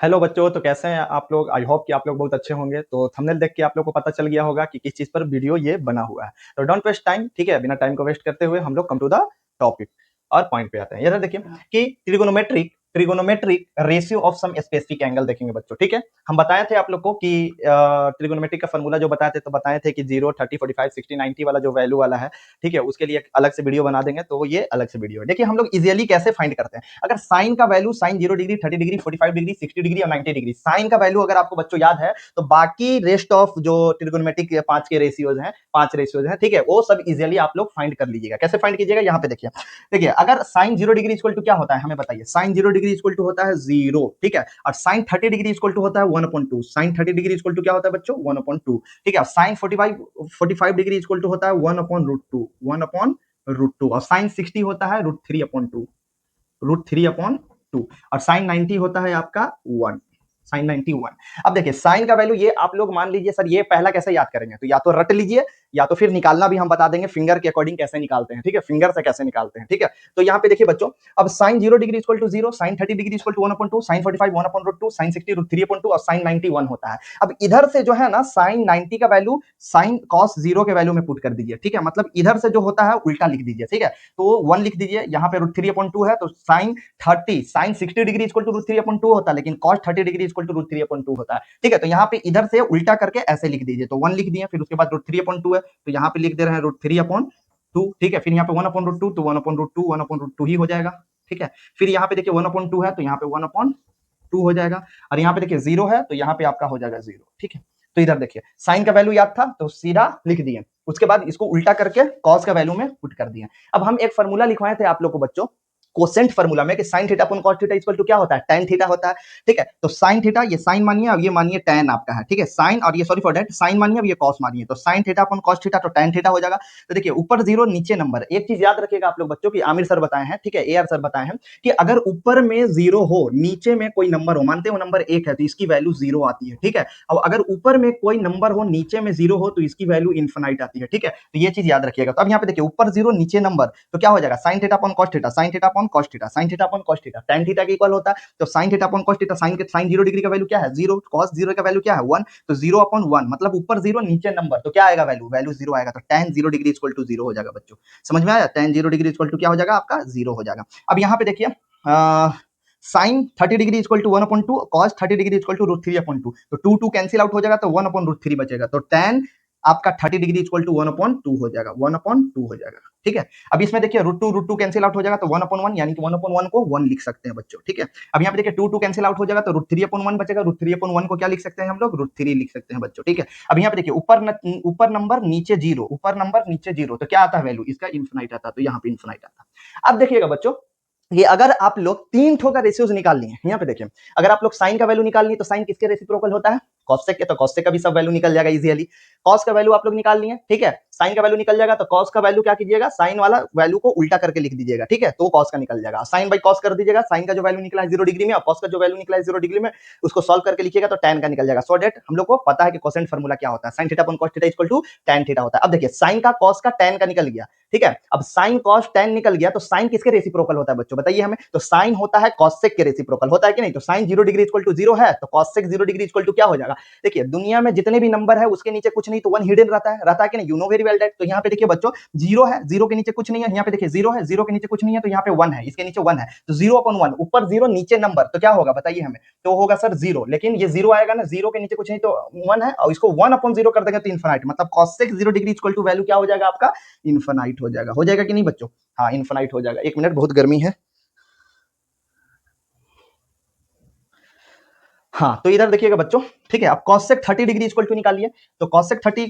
Hello बच्चों, तो कैसे हैं आप लोग। आई होप कि आप लोग बहुत अच्छे होंगे। तो थंबनेल देख के आप लोग को पता चल गया होगा कि किस चीज पर वीडियो ये बना हुआ है। तो डोंट वेस्ट टाइम, ठीक है। बिना टाइम को वेस्ट करते हुए हम लोग कम टू द टॉपिक और पॉइंट पे आते हैं। इधर देखिए कि trigonometric trigonometric ratio of some specific angle देखेंगे बच्चों, ठीक है। हम बताए थे आप लोग को कि ट्रिगोनोमेट्रिक का फॉर्मूला जो बताए थे, तो बताए थे कि 0, 30, 45, 60, 90 वाला जो वैल्यू वाला है, ठीक है, उसके लिए एक अलग से वीडियो बना देंगे। तो ये अलग से वीडियो है। देखिए हम लोग इजिली कैसे फाइंड करते हैं। अगर साइन का value sine 0 degree, 30 degree, 45 degree, 60 degree और 90 डिग्री साइन का वैल्यू अगर आपको बच्चों याद है, तो बाकी रेस्ट ऑफ जो ट्रिगोनोमेट्रिक पांच के रेशियोज हैं, पांच रेशियोज हैं, ठीक है, वो सब इजिली आप लोग फाइंड कर लीजिएगा। कैसे फाइंड कीजिएगा, यहाँ पे देखिए। देखिए अगर साइन 0 डिग्री इक्वल टू क्या होता है, हमें बताइए। साइन 0 डिग्री इक्वल टू होता है 0, ठीक है। और साइन 30 डिग्री इक्वल टू होता है 1/2। साइन 30 डिग्री इक्वल टू क्या होता है बच्चों, 1/2, ठीक है। साइन 45 डिग्री इक्वल टू होता है 1/√2, 1/√2। और साइन 60 होता है √3/2, √3/2। और साइन 90 होता है आपका 1, साइन 91। अब देखिए साइन का वैल्यू ये आप लोग मान लीजिए सर, ये पहला कैसे याद करेंगे, तो या तो रट लीजिए या तो फिर निकालना भी हम बता देंगे फिंगर के अकॉर्डिंग कैसे निकालते हैं, ठीक है, फिंगर से कैसे निकालते हैं, ठीक है। तो यहाँ पे देखिए बच्चों, अब sine 0 degree equal to 0, sine 30 degree equal to 1/2, sine 45 1/√2, sine 60 √3/2 और साइन 91 होता है। अब इधर से जो है ना साइन 90 का वैल्यू साइन कॉस 0 के वैल्यू में पुट कर दीजिए, ठीक है। मतलब इधर से जो होता है उल्टा लिख दीजिए, ठीक है। तो 1 लिख दीजिए, यहाँ पे √3/2 है, तो sine 30 sine 60 degree equal to √3/2 होता है, लेकिन cos 30 डिग्री इक्वल टू √3/2 होता है, ठीक है। तो यहाँ पे इधर से उल्टा करके ऐसे लिख दीजिए। तो 1 लिख दिए, फिर उसके बाद √3/2 है, तो यहाँ पे लिख दे रहे हैं √3/2, ठीक है। फिर यहाँ पे 1/√2, तो 1/√2 ही हो जाएगा, ठीक है। फिर यहाँ पे देखिए 1/2 है, तो यहाँ पे 1/2 हो जाएगा। और यहाँ पे देखिए 0 है, तो यहाँ पे आपका हो जाएगा 0, ठीक है। तो इधर देखिए साइन का वैल्यू याद था, तो सीधा लिख दिए। उसके बाद इसको उल्टा करके कॉस का वैल्यू में पुट कर दिए। अब हम एक फार्मूला लिखवाए थे आप लोग को बच्चों, कोसेंट फार्मूला में, कि sine theta upon cos theta equal to क्या होता है, tan थीटा होता है, ठीक है। तो साइन थीटा, ये साइन मानिए, अब ये मानिए tan आपका है, ठीक है। साइन और ये सॉरी फॉर दैट, साइन मानिए, अब ये कॉस मानिए, तो sine theta upon cos theta, तो tan थीटा हो जाएगा। तो देखिए ऊपर 0 नीचे नंबर। एक चीज याद रखिएगा आप लोग बच्चों की आमिर सर बताए हैं, ठीक है, AR सर बताए हैं कि अगर ऊपर में 0 हो, नीचे में कोई नंबर हो, मानते हो नंबर 1 है, तो इसकी वैल्यू 0 आती है, ठीक है। और अगर ऊपर में कोई नंबर हो, नीचे में 0 हो, तो इसकी वैल्यू इन्फिनाइट आती है, ठीक है। तो ये चीज याद रखिएगा। तो अब यहाँ पे देखिए ऊपर 0 नीचे नंबर, तो क्या हो जाएगा, sine theta upon cos theta, sine theta upon cos theta, sine theta upon cos theta, tan theta के इक्वल होता है। तो sine theta upon cos theta, sine 0 degree का वैल्यू क्या है, 0, कॉस 0 का वैल्यू क्या है, 1, तो 0/1, मतलब ऊपर 0 नीचे नंबर, तो क्या आएगा, वैल्यू 0 आएगा। तो tan 0 डिग्री इक्वल टू 0 हो जाएगा बच्चों। समझ में आया, tan 0 डिग्री इक्वल टू क्या हो जाएगा आपका, 0 हो जाएगा। अब यहाँ पे देखिए sine 30 degree equal to 1/2, cos 30 degree equal to √3/2, तो 2 कैंसिल आउट हो जाएगा, तो 1/√3 बचेगा। तो tan आपका 30 डिग्री इक्वल टू 1/2 हो जाएगा, 1/2 हो जाएगा, ठीक है। अब इसमें देखिए √2 कैंसिल आउट हो जाएगा, तो 1/1, यानी कि 1/1 को 1 लिख सकते हैं बच्चों, ठीक है। अब यहाँ पे देखिए 2 कैंसिल आउट हो जाएगा, तो √3/1 बचेगा, √3/1 को क्या लिख सकते हैं हम लोग, √3 लिख सकते हैं बच्चों, ठीक है। अब यहाँ पे देखिए ऊपर नंबर नीचे 0, ऊपर नंबर नीचे 0, तो क्या आता है वैल्यू, इसका इन्फिनाइट आता है, तो यहाँ पे इन्फिनाइट आता है। अब देखिएगा बच्चों, ये अगर आप लोग तीन ठो का रेशियोज निकाल लिए, यहाँ पे देखिए अगर आप लोग साइन का वैल्यू निकाल लिए, तो साइन किसके रेसिप्रोकल होता है, कॉसेक के, तो कॉसेक का भी सब वैल्यू निकल जाएगा इजीली। कॉस का वैल्यू आप लोग निकाल लिए, ठीक है, साइन का वैल्यू निकल जाएगा, तो कॉस का वैल्यू क्या कीजिएगा, साइन वाला वैल्यू को उल्टा करके लिख दीजिएगा, ठीक है, तो कॉस का निकल जाएगा। साइन बाई कॉस कर दीजिएगा, साइन का जो वैल्यू निकला है 0 डिग्री में और कॉस का जो वैल्यू निकला है 0 डिग्री में, उसको सॉल्व करके लिखिएगा, तो tan का निकल जाएगा। सो दैट हम लोग को पता है कि कोसेंट फार्मूला क्या होता है, sine theta upon cos theta equal to tan theta होता है। अब देखिए साइन का कॉस का tan का निकल गया, ठीक है। अब साइन कॉस tan निकल गया, तो साइन किसके रेसिप्रोकल होता है बच्चों, बताइए हमें। तो साइन होता है कॉसेक के रेसिप्रोकल, होता है कि नहीं। तो साइन 0 डिग्री इक्वल टू 0 है, तो कॉसेक 0 डिग्री इक्वल टू क्या हो जाएगा। देखिए दुनिया में जितने भी नंबर है उसके नीचे कुछ नहीं तो 1 हिडन रहता है कि नहीं, you know very well that. तो यहाँ पे देखिए बच्चों 0 है, 0 के नीचे कुछ नहीं है, यहाँ पे देखिए 0 है, 0 के नीचे कुछ नहीं है, तो यहाँ पे 1 है, इसके नीचे 1 है, तो 0/1, ऊपर 0 नीचे नंबर, तो क्या होगा बताइए हमें। तो होगा सर 0, लेकिन ये 0 आएगा ना, 0 के नीचे कुछ नहीं तो 1 है, और इसको 1/0 कर देंगे तो इन्फिनाइट, मतलब cosec 0 degree equal to value क्या हो जाएगा आपका, इन्फिनाइट हो जाएगा कि नहीं बच्चों। हाँ इन्फिनाइट हो जाएगा। एक मिनट, बहुत गर्मी है। हाँ तो इधर देखिएगा बच्चों, ठीक है। अब कॉसेक 30 डिग्री इक्वल टू निकालिए, तो कॉसेक 30,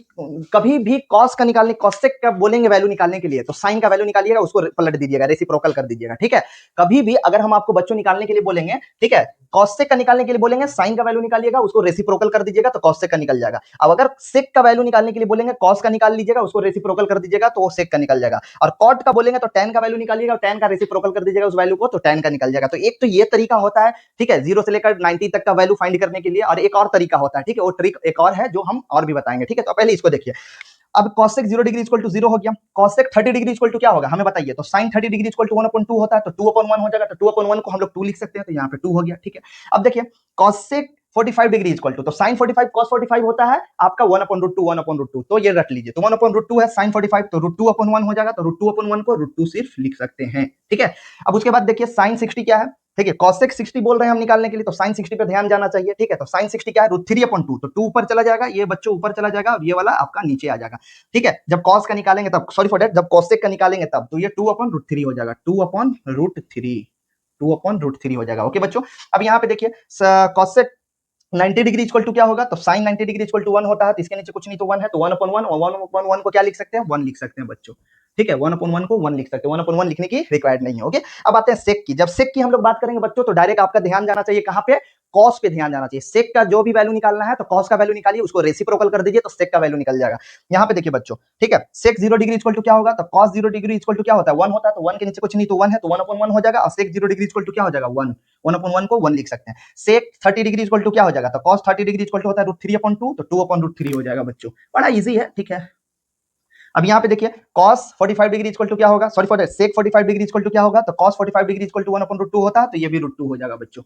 कभी भी कॉस का निकालने, कॉसेक का बोलेंगे वैल्यू निकालने के लिए, तो साइन का वैल्यू निकालिएगा, उसको पलट दीजिएगा, रेसिप्रोकल कर दीजिएगा, ठीक है। कभी भी अगर हम आपको बच्चों निकालने के लिए बोलेंगे, ठीक है, कॉसेक का निकालने के लिए बोलेंगे, साइन का वैल्यू निकालिएगा, उसको रेसिप्रोकल कर दीजिएगा, तो कॉसेक का निकल जाएगा। अब अगर सेक का वैल्यू निकालने के लिए बोलेंगे, कॉस का निकाल लीजिएगा, उसको रेसिप्रोकल कर दीजिएगा, तो वो सेक का निकल जाएगा। और कॉट का बोलेंगे तो tan का वैल्यू निकालिएगा, tan का रेसिप्रोकल कर दीजिएगा उस वैल्यू को, तो tan का निकल जाएगा। तो एक तो ये तरीका होता है, ठीक है, 0 से लेकर 90 तक का वैल्यू फाइंड करने के लिए। और एक और तरीका होता है, ठीक है, वो ट्रिक एक और है जो हम और भी बताएंगे, ठीक है। तो पहले इसको देखिए, अब cosec 0 डिग्री इक्वल टू 0 हो गया, cosec 30 डिग्री इक्वल टू क्या होगा हमें बताइए, तो sin 30 डिग्री इक्वल टू 1/2 होता है, तो 2/1 हो जाएगा, तो 2/1 को हम लोग 2 लिख सकते हैं, तो यहाँ पे 2 हो गया, ठीक है। अब देखिए cosec 45 डिग्री इक्वल टू, तो sin 45 cos 45 होता है आपका 1/√2, तो ये रट लीजिए, तो 1/√2 है sin 45, तो √2/1 हो जाएगा, तो √2/1 को √2 सिर्फ लिख सकते हैं, ठीक है। अब उसके बाद देखिए sin 60 क्या है, ठीक है, cosec 60 बोल रहे हैं हम निकालने के लिए, तो sin 60 पे ध्यान जाना चाहिए, ठीक है। तो sin 60 क्या है, √3/2, तो 2 ऊपर चला जाएगा, ये बच्चों ऊपर चला जाएगा, और ये वाला आपका नीचे आ जाएगा, ठीक है। जब cos का निकालेंगे तब, सॉरी फॉर दैट, जब cosec का निकालेंगे तब, तो ये 2/√3 हो जाएगा, 2/√3 हो जाएगा, ओके बच्चों। अब यहाँ पे देखिए cosec 90 डिग्री इक्वल टू क्या होगा, तो sin 90 डिग्री इक्वल टू 1 होता है, तो इसके नीचे कुछ नहीं तो 1 है, तो 1/1, और 1/1 को क्या लिख सकते हैं, 1 लिख सकते हैं बच्चों, ठीक है। 1/1 को 1 लिख सकते हैं, 1/1 लिखने की रिक्वायर्ड नहीं है, ओके। अब आते हैं सेक की, जब सेक की हम लोग बात करेंगे बच्चों, तो डायरेक्ट आपका ध्यान जाना चाहिए कहां पे, कॉस पे ध्यान जाना चाहिए। सेक का जो भी वैल्यू निकालना है, तो कॉस का वैल्यू निकालिए, उसको रेसिप्रोकल कर दीजिए, तो सेक का वैल्यू निकल जाएगा। यहाँ पे देखिए बच्चों, ठीक है, सेक 0 डिग्री इक्वल टू क्या होगा, तो कॉस 0 डिग्री इक्वल टू क्या होता है, 1 होता है, तो 1 के नीचे कुछ नहीं तो 1 है, तो 1/1 हो जाएगा, और सेक 0 डिग्री इक्वल टू क्या हो जाएगा, 1, 1/1 को 1 लिख सकते हैं। सेक 30 डिग्री इक्वल टू क्या हो जाएगा, तो कॉस 30 डिग्री इक्वल टू होता है √3/2, तो 2/√3 हो जाएगा बच्चों, बड़ा इजी है, ठीक है। अब यहाँ पे देखिए cos 45 डिग्री इक्वल टू क्या होगा, sorry for that, sec 45 degree equal to क्या होगा, तो cos 45 डिग्री इक्वल टू 1/√2 होता है, तो ये भी √2 हो जाएगा बच्चों,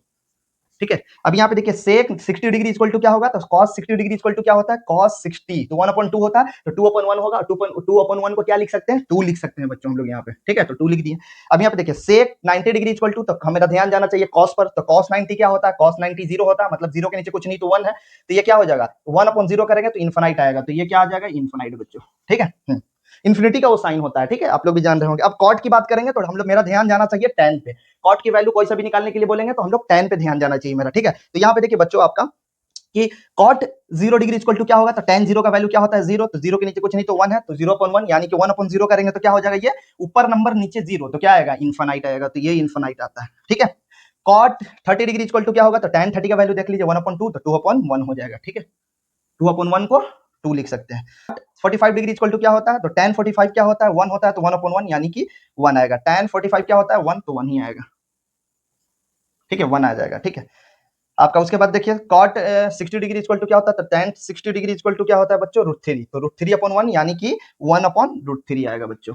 ठीक है। अब यहाँ पे देखिए sec 60 डिग्री इक्वल टू क्या होगा, तो cos 60 डिग्री इक्वल टू क्या होता है, cos 60, तो 1/2 होता है, तो 2/1 होगा, 2/1 को क्या लिख सकते हैं, 2 लिख सकते हैं बच्चों हम लोग यहाँ पे, ठीक है, तो 2 लिख दिए। अब यहाँ पे देखिए sec 90 डिग्री इक्वल टू, तो हमें ध्यान जाना चाहिए cos पर, तो cos 90 क्या होता है, cos 90 0 होता है, मतलब 0 के नीचे कुछ नहीं तो 1 है, तो ये क्या हो जाएगा, 1/0 करेंगे तो इन्फिनाइट आएगा, तो ये क्या आ जाएगा, इन्फिनाइट बच्चों, ठीक है। इन्फिनिटी का वो साइन होता है, ठीक है, आप लोग भी जान रहे होंगे। अब कॉट की बात करेंगे तो हम लोग, मेरा ध्यान जाना चाहिए tan पे, कॉट की वैल्यू कोई सा भी निकालने के लिए बोलेंगे तो हम लोग tan पे ध्यान जाना चाहिए मेरा, ठीक है। तो यहाँ पे देखिए बच्चों आपका कि cot 0 डिग्री इक्वल टू क्या होगा, तो tan 0 का वैल्यू क्या होता है, 0, तो 0 के नीचे कुछ नहीं तो 1 है, तो 0/1 यानी कि 1/0 करेंगे तो क्या हो जाएगा, ये ऊपर नंबर नीचे 0, तो क्या आएगा, इन्फिनाइट आएगा, तो ये इन्फिनाइट आता है, ठीक है। cot 30 डिग्री इक्वल टू क्या होगा, तो tan 30 का वैल्यू देख लीजिए 1/2, तो 2/1 हो जाएगा, ठीक है, 2/1 को 2 लिख सकते हैं। 45 डिग्री इक्वल टू क्या होता है, तो tan 45 क्या होता है, 1 होता है, तो 1/1 यानी कि 1 आएगा। tan 45 क्या होता है, 1, तो 1 ही आएगा, ठीक है, 1 आ जाएगा, ठीक है आपका। उसके बाद देखिए cot 60 डिग्री इक्वल टू क्या होता है, तो tan 60 डिग्री इक्वल टू क्या होता है बच्चों, √3, तो √3/1 यानी कि 1/√3 आएगा बच्चों,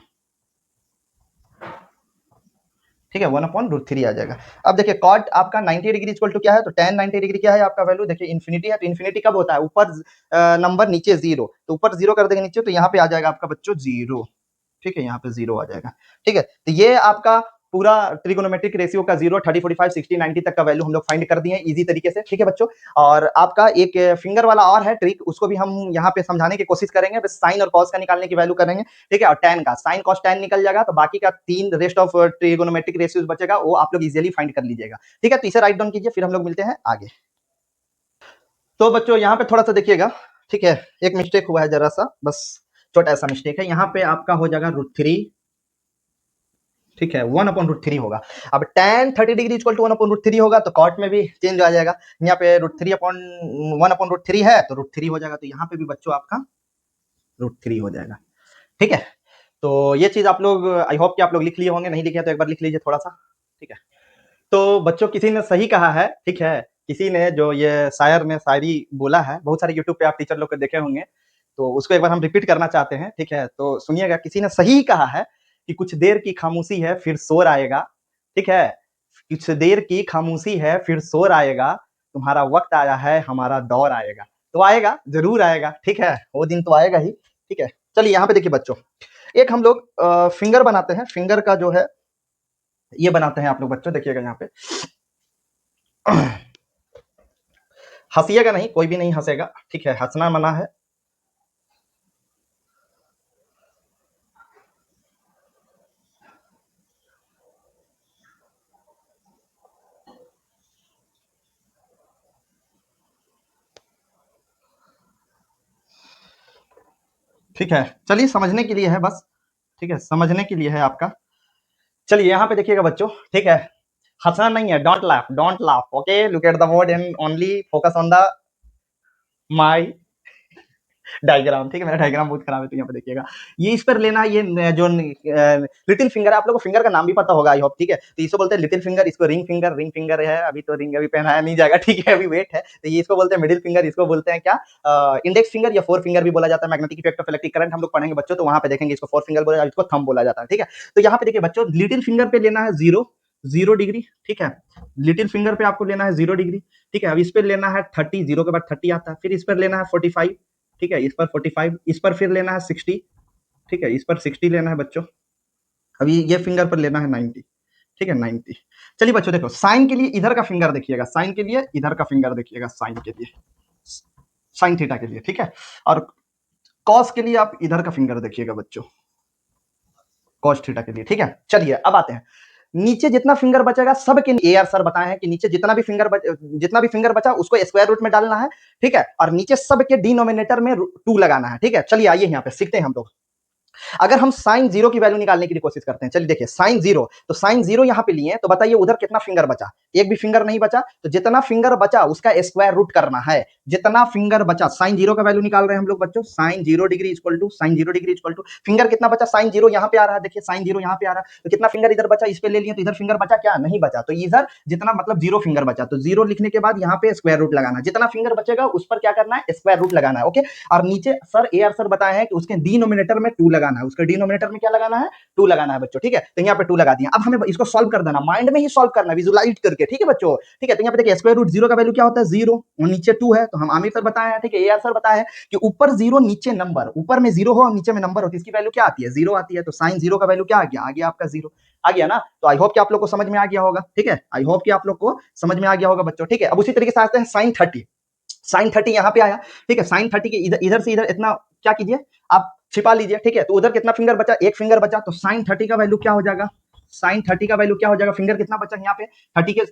ठीक है, 1/√3 आ जाएगा। अब देखिए cot आपका 90 डिग्री इक्वल टू क्या है, तो tan 90 डिग्री क्या है आपका वैल्यू, देखिए इन्फिनिटी है, तो इन्फिनिटी कब होता है, ऊपर नंबर नीचे 0, तो ऊपर 0 कर देंगे नीचे, तो यहाँ पे आ जाएगा आपका बच्चों 0, ठीक है, यहाँ पे 0 आ जाएगा, ठीक है। तो ये आपका पूरा ट्रिगोनोमेट्रिक रेशियो का 0, 30, 45, 60, 90 तक का वैल्यू हम लोग फाइंड कर दिए हैं इजी तरीके से, ठीक है बच्चों। और आपका एक फिंगर वाला और है ट्रिक, उसको भी हम यहाँ पे समझाने की कोशिश करेंगे, बस साइन और कॉस का निकालने की वैल्यू करेंगे, ठीक है। और tan का साइन कॉस tan निकल जाएगा, तो बाकी का 3 रेस्ट ऑफ ट्रिगोनोमेट्रिक रेशियोज बचेगा, वो आप लोग इजिली फाइंड कर लीजिएगा, ठीक है। तो इसे राइट डाउन कीजिए, फिर हम लोग मिलते हैं आगे। तो बच्चों यहाँ पे थोड़ा सा देखिएगा, ठीक है, एक मिस्टेक हुआ है जरा सा, बस छोटा सा मिस्टेक है, यहाँ पे आपका हो जाएगा √3, ठीक है, 1/√3 होगा। अब tan 30 डिग्री इक्वल टू 1/√3 होगा, तो कॉट में भी चेंज आ जाएगा, यहाँ पे √1/√3 है, तो √3 हो जाएगा, तो यहाँ पे भी बच्चों आपका √3 हो जाएगा, ठीक है। तो ये चीज आप लोग, आई होप कि आप लोग लिख लिए होंगे, नहीं लिखे तो एक बार लिख लीजिए थोड़ा सा, ठीक है। तो बच्चों किसी ने सही कहा है, ठीक है, किसी ने जो ये शायर ने शायरी बोला है, बहुत सारे यूट्यूब पे आप टीचर लोग को देखे होंगे, तो उसको एक बार हम रिपीट करना चाहते हैं, ठीक है। तो सुनिएगा, किसी ने सही कहा है कि कुछ देर की खामोशी है फिर शोर आएगा, ठीक है, कुछ देर की खामोशी है फिर शोर आएगा, तुम्हारा वक्त आया है हमारा दौर आएगा, तो आएगा, जरूर आएगा, ठीक है, वो दिन तो आएगा ही, ठीक है। चलिए यहाँ पे देखिए बच्चों, एक हम लोग फिंगर बनाते हैं, फिंगर का जो है ये बनाते हैं आप लोग बच्चों, देखिएगा यहाँ पे हंसिएगा नहीं, कोई भी नहीं हंसेगा, ठीक है, हंसना मना है। ठीक है, चलिए समझने के लिए है बस, ठीक है, समझने के लिए है आपका। चलिए यहाँ पे देखिएगा बच्चों, ठीक है, हंसना नहीं है, don't laugh, okay, look at the word and only focus on the my diagram, ठीक है, मेरा डायग्राम बहुत खराब है तो यहाँ पे देखिएगा। ये इस पर लेना है, ये जो लिटिल फिंगर है, आप लोगों को फिंगर का नाम भी पता होगा आई होप, ठीक है। तो इसको बोलते हैं लिटिल फिंगर, इसको रिंग फिंगर, रिंग फिंगर है, अभी तो रिंग अभी पहनाया नहीं जाएगा, ठीक है, अभी वेट है। तो ये इसको बोलते हैं मिडिल फिंगर, इसको बोलते हैं क्या, इंडेक्स फिंगर या फोर फिंगर भी बोला जाता है। Magnetic effect of electric current हम लोग पढ़ेंगे बच्चों, तो वहां पे देखेंगे इसको फोर फिंगर बोला जाता है, इसको थंब बोला जाता है, ठीक है। तो यहाँ पे देखिए बच्चों, लिटिल फिंगर पे लेना है 0 डिग्री, ठीक है। लिटिल फिंगर पे आपको लेना है 0 डिग्री, ठीक है। अब इस पर लेना है 30, 0 के बाद 30 आता है, फिर इस पर लेना है 45, ठीक है, इस पर 45, इस पर फिर लेना है 60, ठीक है, इस पर 60 लेना है बच्चों। अभी ये फिंगर पर लेना है 90, ठीक है, 90। चलिए बच्चों देखो, साइन के लिए इधर का फिंगर देखिएगा, साइन के लिए इधर का फिंगर देखिएगा, साइन के लिए, साइन थीटा के लिए, ठीक है। और कॉस के लिए आप इधर का फिंगर देखिएगा बच्चों, कॉस थीटा के लिए, ठीक है। चलिए अब आते हैं, नीचे जितना फिंगर बचेगा सबके, ए आर सर बताए हैं कि नीचे जितना भी फिंगर बचा उसको स्क्वायर रूट में डालना है, ठीक है। और नीचे सबके डिनोमिनेटर में 2 लगाना है, ठीक है। चलिए आइए यहाँ पे सीखते हैं हम लोग। अगर हम साइन जीरो की वैल्यू निकालने की कोशिश करते हैं, चलिए देखिए साइन जीरो, तो साइन जीरो यहां पे लिए, तो बताइए उधर कितना फिंगर बचा, एक भी फिंगर नहीं बचा। तो जितना फिंगर बचा उसका स्क्वायर रूट करना है, जितना फिंगर बचा, साइन जीरो का वैल्यू निकाल रहे हैं हम लोग बच्चों, sine 0 degree equal to, sine 0 degree equal to, finger कितना बचा, साइन जीरो यहां पे आ रहा है, देखिए साइन जीरो यहां पे आ रहा है, तो कितना फिंगर इधर बचा, इस पे ले लिए, तो इधर फिंगर बचा क्या, नहीं बचा। तो इधर जितना मतलब 0 फिंगर बचा, तो 0 लिखने के बाद यहाँ पे स्क्वायर रूट लगाना, जितना फिंगर बचेगा उस पर क्या करना है, स्क्वायर रूट लगाना है, ओके। और नीचे सर ए आर सर बताए हैं कि उसके डिनोमिनेटर में 2 लगाना है, उसके डिनोमिनेटर में क्या लगाना है, 2 लगाना है बच्चों, ठीक है। तो यहाँ पे 2 लगा दिया। अब हमें इसको सॉल्व कर देना, माइंड में ही सॉल्व करना, विजुलाइज करके, ठीक है बच्चों, ठीक है। तो यहाँ पे देखिए स्क्वायर रूट 0 का वैल्यू क्या होता है, 0, और नीचे 2 है, तो हम आमिर सर बताए हैं, ठीक है, ए आर सर बताया है कि ऊपर 0 नीचे नंबर, ऊपर में 0 हो और नीचे में नंबर हो, तो इसकी वैल्यू क्या आती है, 0 आती है। तो साइन 0 का वैल्यू क्या आ गया आपका 0, आ गया ना। तो आई होप कि आप लोग को समझ में आ गया होगा, ठीक है, आई होप कि आप लोग को समझ में आ गया होगा बच्चों, ठीक है। अब उसी तरीके से आते हैं साइन 30, साइन 30 यहाँ पे आया, ठीक है। साइन 30 के इधर से इधर इतना क्या कीजिए, आप छिपा लीजिए, ठीक है। तो उधर कितना फिंगर बचा, एक फिंगर बचा, तो साइन 30 का वैल्यू क्या हो जाएगा, साइन 30 का वैल्यू क्या हो जाएगा, फिंगर कितना बचा यहाँ पे,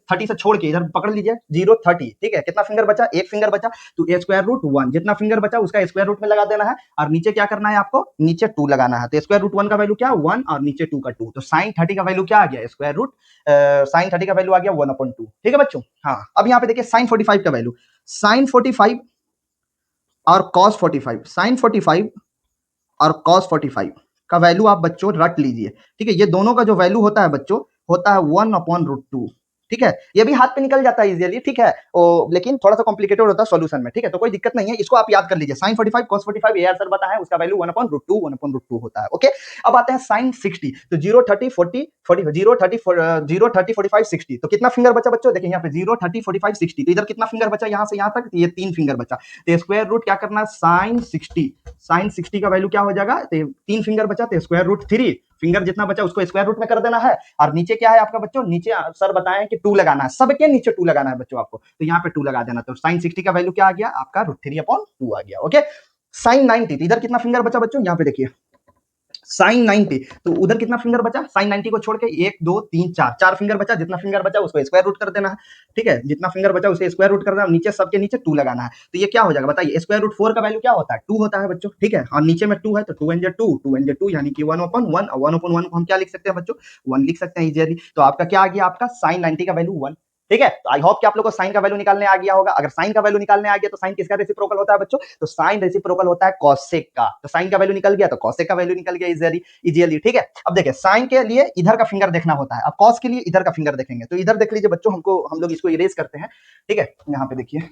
30 से छोड़ के इधर पकड़ लीजिए 0 30, ठीक है। कितना फिंगर बचा, एक फिंगर बचा, तो ए स्क्वायर रूट 1, जितना फिंगर बचा उसका स्क्वायर रूट में लगा देना है, और नीचे क्या करना है आपको, नीचे 2 लगाना है। तो स्क्वायर रूट 1 का वैल्यू क्या, 1, और नीचे 2 का 2, तो साइन 30 का वैल्यू क्या आ गया, स्क्वायर रूट साइन 30 का वैल्यू आ गया 1/2, ठीक है बच्चों। हाँ, अब यहाँ पे देखिए साइन 45 का वैल्यू, साइन 45 और कॉस 45, साइन 45 और कॉस 45 का वैल्यू आप बच्चों रट लीजिए, ठीक है। ये दोनों का जो वैल्यू होता है बच्चों, होता है 1/√2, ठीक है। ये भी हाथ पे निकल जाता है इजीली, ठीक है, लेकिन थोड़ा सा कॉम्प्लिकेटेड होता है सॉल्यूशन में, ठीक है। तो कोई दिक्कत नहीं है, इसको आप याद कर लीजिए, sine 45 cos 45 A R sir बताया है, उसका वैल्यू 1/√2 होता है, ओके। अब आते हैं साइन 60, तो 0 30 40 40 0 30 0 30 45 60, तो कितना फिंगर बचा बच्चों, देखिए यहाँ पे 0 30 45 60, तो इधर कितना फिंगर बचा, यहाँ से यहाँ तक, ये 3 फिंगर बचा। तो स्क्वायर रूट क्या करना है, साइन 60, साइन 60 का वैल्यू क्या हो जाएगा, तो 3 फिंगर बचा, तो स्क्वायर रूट 3, फिंगर जितना बचा उसको स्क्वायर रूट में कर देना है। और नीचे क्या है आपका बच्चों, नीचे सर बताएं कि 2 लगाना है, सबके नीचे 2 लगाना है बच्चों आपको, तो यहाँ पे 2 लगा देना। तो साइन 60 का वैल्यू क्या आ गया आपका, √3/2 आ गया, ओके। साइन 90, तो इधर कितना फिंगर बचा बच्चों, यहाँ पे देखिए साइन 90, तो उधर कितना फिंगर बचा, साइन 90 को छोड़ के 1 2 3 4, 4 फिंगर बचा, जितना फिंगर बचा उसको स्क्वायर रूट कर देना है, ठीक है। जितना फिंगर बचा उसे स्क्वायर रूट कर देना, नीचे सबके नीचे 2 लगाना है। तो ये क्या हो जाएगा बताइए, स्क्वायर रूट 4 का वैल्यू क्या होता है, 2 होता है बच्चों, ठीक है। और नीचे में 2 है, तो 2 एन 2 2 एन 2 यानी कि 1/1, और 1/1 को हम क्या लिख सकते हैं बच्चों, 1 लिख सकते हैं इजीली। तो आपका क्या आ गया, आपका साइन 90 का वैल्यू 1, ठीक है। तो आई होप कि आप लोग को साइन का वैल्यू निकालने आ गया होगा। अगर साइन का वैल्यू निकालने आ गया तो साइन किसका रेसिप्रोकल होता है बच्चों, तो साइन रेसिप्रोकल होता है कॉसेक का। तो साइन का वैल्यू निकल गया तो कॉसेक का वैल्यू निकल गया इजीली, ठीक है। अब देखिए साइन के लिए इधर का फिंगर देखना होता है, अब कॉस के लिए इधर का फिंगर देखेंगे। तो इधर देख लीजिए बच्चों, हम लोग इसको इरेज करते हैं, ठीक है। यहाँ पे देखिए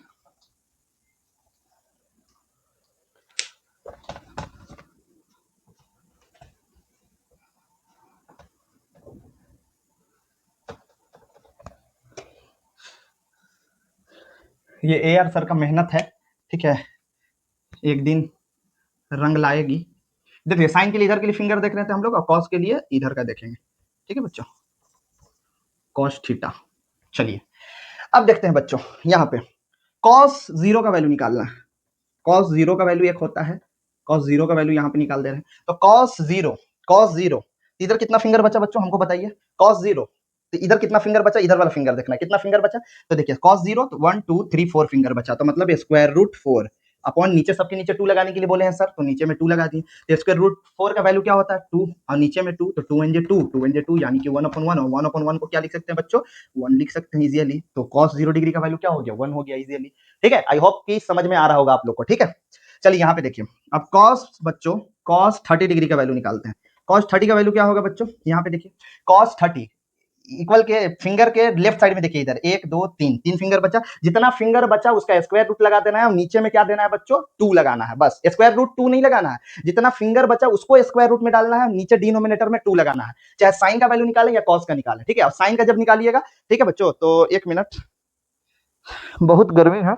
ये ए आर सर का मेहनत है, ठीक है, एक दिन रंग लाएगी। देखिए साइन के लिए इधर के लिए फिंगर देख रहे थे हम लोग, और कॉस के लिए इधर का देखेंगे, ठीक है बच्चों, कॉस थीटा। चलिए अब देखते हैं बच्चों, यहाँ पे कॉस 0 का वैल्यू निकालना है, कॉस 0 का वैल्यू एक होता है, कॉस 0 का वैल्यू यहाँ पे निकाल दे रहे हैं। तो कॉस 0 इधर कितना फिंगर बचा बच्चों, हमको बताइए, कॉस 0, तो इधर कितना फिंगर बचा, इधर वाला फिंगर देखना है कितना फिंगर बचा। तो देखिए कॉस 0, तो 1 2 3 4 फिंगर बचा, तो मतलब स्क्वायर रूट 4 अपॉन नीचे सबके नीचे 2 लगाने के लिए बोले हैं सर, तो नीचे में 2 लगा दिए। तो स्क्वायर रूट 4 का वैल्यू क्या होता है, 2, और नीचे में 2, तो 2 एन 2 यानी कि 1/1, और 1/1 को क्या लिख सकते हैं बच्चों, 1 लिख सकते हैं इजीली। तो कॉस 0 डिग्री का वैल्यू क्या हो गया, 1 हो गया इजीली, ठीक है। आई होप कि समझ में आ रहा होगा आप लोग को, ठीक है। चलिए यहाँ पे देखिए, अब cos बच्चों cos 30 डिग्री का वैल्यू निकालते हैं। cos 30 का वैल्यू क्या होगा बच्चों, यहाँ पे देखिए cos 30 इक्वल के फिंगर के लेफ्ट साइड में देखिए, इधर 1 2 3 तीन फिंगर बचा, जितना फिंगर बचा उसका स्क्वायर रूट लगा देना है और नीचे में क्या देना है बच्चों, 2 लगाना है, बस स्क्वायर रूट 2 नहीं लगाना है, जितना फिंगर बचा उसको स्क्वायर रूट में डालना है, नीचे डिनोमिनेटर में 2 लगाना है, चाहे साइन का वैल्यू निकालें या कॉस का निकालें, ठीक है। और साइन का जब निकालिएगा, ठीक है बच्चों, तो 1 मिनट, बहुत गर्मी है।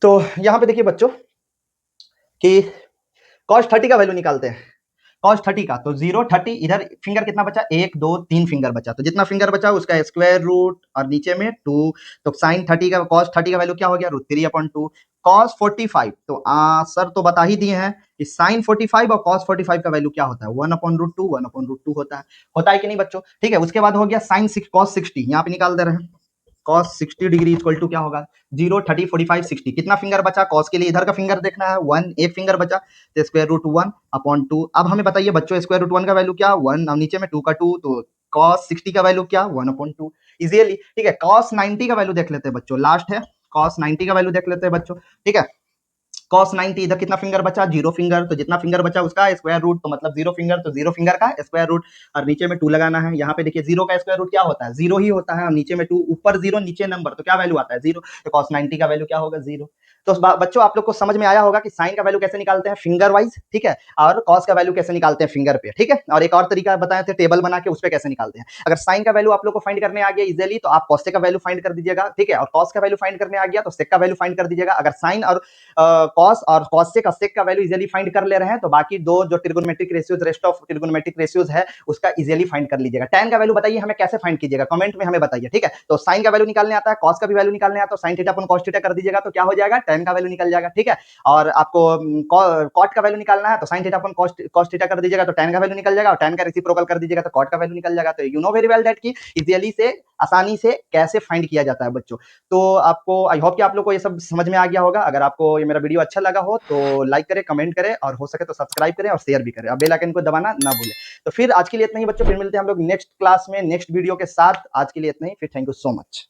तो यहां पे देखिए बच्चों कि cos 30 का वैल्यू निकालते हैं, cos 30 का, तो 0 30, इधर फिंगर कितना बचा, 1 2 3 फिंगर बचा, तो जितना फिंगर बचा उसका स्क्वायर रूट और नीचे में 2, तो sin 30 का cos 30 का वैल्यू क्या हो गया, √3/2। cos 45, तो सर तो बता ही दिए हैं कि sin 45 और cos 45 का वैल्यू क्या होता है, 1/√2 1/√2 होता है कि नहीं बच्चों, ठीक है। उसके बाद हो गया sin cos 60, यहाँ पे निकाल दे रहे हैं, cos 60 डिग्री इक्वल टू क्या होगा, 0 30 45 60, कितना फिंगर बचा cos के लिए, इधर का फिंगर देखना है, 1 एक फिंगर बचा, तो स्क्वायर रूट 1/2। अब हमें बताइए बच्चों स्क्वायर रूट 1 का वैल्यू क्या, 1 और नीचे में 2 का 2, तो cos 60 का वैल्यू क्या, 1/2 इजीली, ठीक है। cos 90 का वैल्यू देख लेते हैं बच्चों, लास्ट है, cos 90 का वैल्यू देख लेते हैं बच्चों, ठीक है। cos 90, इधर कितना फिंगर बचा, 0 फिंगर, तो जितना फिंगर बचा उसका स्क्वायर रूट, तो मतलब 0 फिंगर, तो 0 फिंगर का स्क्वायर रूट और नीचे में 2 लगाना है। यहाँ पे देखिए 0 का स्क्वायर रूट क्या होता है, 0 ही होता है, और नीचे में 2, ऊपर 0 नीचे नंबर, तो क्या वैल्यू आता है, 0, तो cos 90 का वैल्यू क्या होगा, 0। तो बच्चों आप लोग को समझ में आया होगा कि साइन का वैल्यू कैसे निकालते हैं, फिंगर वाइज, ठीक है, और कॉस का वैल्यू कैसे निकालते हैं फिंगर पे, ठीक है। और एक और तरीका बताए थे टेबल बना के, उस पे कैसे निकालते हैं। अगर साइन का वैल्यू आप लोग को फाइंड करने आ गया इजीली, तो आप कॉस का वैल्यू फाइंड कर दीजिएगा, ठीक है, और कॉस का वैल्यू फाइंड करने आ गया तो सेक का वैल्यू फाइंड कर दीजिएगा। अगर साइन और कॉस और कॉस सेक का वैल्यू इजीली फाइंड कर ले रहे हैं, तो बाकी दो जो trigonometric ratios, rest of trigonometric ratios है उसका इजीली फाइंड कर लीजिएगा। tan का वैल्यू बताइए हमें कैसे फाइंड कीजिएगा, कमेंट में हमें बताइए, ठीक है। तो साइन का वैल्यू निकालने आता है, कॉस का भी वैल्यू निकालने आता है, तो साइन थीटा अपन कॉस थीटा कर दीजिएगा, तो क्या हो जाएगा, tan का वैल्यू निकल जाएगा, ठीक है। और आपको कॉट का वैल्यू निकालना है, तो साइन थीटा अपन कॉस थीटा कर दीजिएगा, तो tan का वैल्यू निकल जाएगा, और tan का रेसिप्रोकल कर दीजिएगा, तो कॉट का वैल्यू निकल जाएगा। तो you know very well that कि इजीली से, आसानी से कैसे फाइंड किया जाता है बच्चों। तो आपको, आई होप कि आप लोग को ये सब समझ में आ गया होगा। अगर आपको ये मेरा वीडियो अच्छा लगा हो तो लाइक करें, कमेंट करें, और हो सके तो सब्सक्राइब करें और शेयर भी करें, और बेल आइकन को दबाना ना भूलें। तो फिर आज के लिए इतना ही बच्चों, फिर मिलते हैं हम लोग नेक्स्ट क्लास में नेक्स्ट वीडियो के साथ। आज के लिए इतना ही, फिर थैंक यू सो मच।